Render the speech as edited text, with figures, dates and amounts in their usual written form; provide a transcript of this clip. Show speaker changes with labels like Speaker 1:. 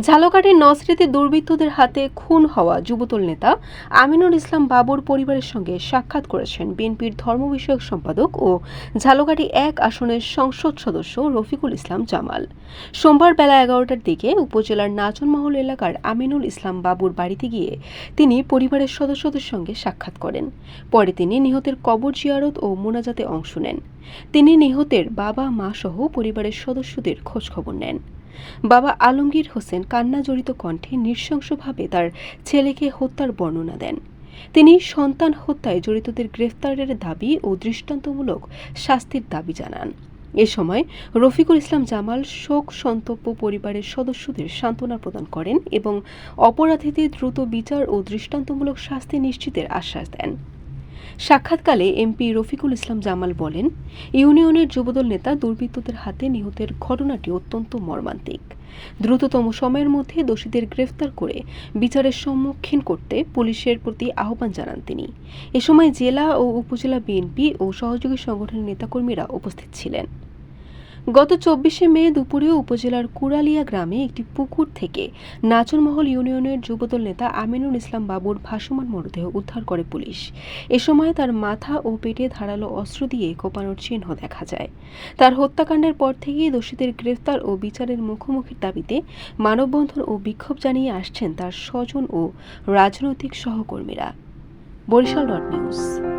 Speaker 1: ঝালকাঠির নসরেতে দুর্বৃত্তদের হাতে খুন হওয়া যুবদল নেতা আমিনুল ইসলাম বাবুর পরিবারের সঙ্গে সাক্ষাৎ করেছেন বিএনপির ধর্ম বিষয়ক সম্পাদক ও ঝালকাঠি ১ আসনের সংসদ সদস্য রফিকুল ইসলাম জামাল। সোমবার বেলা ১১টার দিকে উপজেলার নাচনমহল এলাকার আমিনুল ইসলাম বাবুর বাড়িতে গিয়ে তিনি পরিবারের সদস্যদের সঙ্গে সাক্ষাৎ করেন। পরে তিনি নিহতের কবর জিয়ারত ও মোনাজাতে অংশ নেন। তিনি নিহতের বাবা মা সহ পরিবারের সদস্যদের খোঁজখবর নেন। বাবা আলমগীর হোসেন কান্না জড়িত কণ্ঠে নৃশংসভাবে তার ছেলেকে হত্যার বর্ণনা দেন। তিনি সন্তান হত্যায় জড়িতদের গ্রেফতারের দাবি ও দৃষ্টান্তমূলক শাস্তির দাবি জানান। এ সময় রফিকুল ইসলাম জামাল শোক সন্তপ্ত পরিবারের সদস্যদের সান্ত্বনা প্রদান করেন এবং অপরাধীদের দ্রুত বিচার ও দৃষ্টান্তমূলক শাস্তি নিশ্চিতের আশ্বাস দেন। সাক্ষাৎকালে এমপি রফিকুল ইসলাম জামাল বলেন, ইউনিয়নের যুবদল নেতা দুর্বৃত্তদের হাতে নিহতের ঘটনাটি অত্যন্ত মর্মান্তিক। দ্রুততম সময়ের মধ্যে দোষীদের গ্রেফতার করে বিচারের সম্মুখীন করতে পুলিশের প্রতি আহ্বান জানান তিনি। এ সময় জেলা ও উপজেলা বিএনপি ও সহযোগী সংগঠনের নেতাকর্মীরা উপস্থিত ছিলেন। গত ২৪শে মে দুপুরে উপজেলার কুড়ালিয়া গ্রামে একটি পুকুর থেকে নাচনমহল ইউনিয়নের যুবদল নেতা আমিনুল ইসলাম বাবুর ভাসমান মরদেহ উদ্ধার করে পুলিশ। এ সময় তার মাথা ও পেটে ধারালো অস্ত্র দিয়ে কোপানোর চিহ্ন দেখা যায়। তার হত্যাকাণ্ডের পর থেকেই দোষীদের গ্রেফতার ও বিচারের মুখোমুখির দাবিতে মানববন্ধন ও বিক্ষোভ জানিয়ে আসছেন তার স্বজন ও রাজনৈতিক সহকর্মীরা। বরিশাল নিউজ।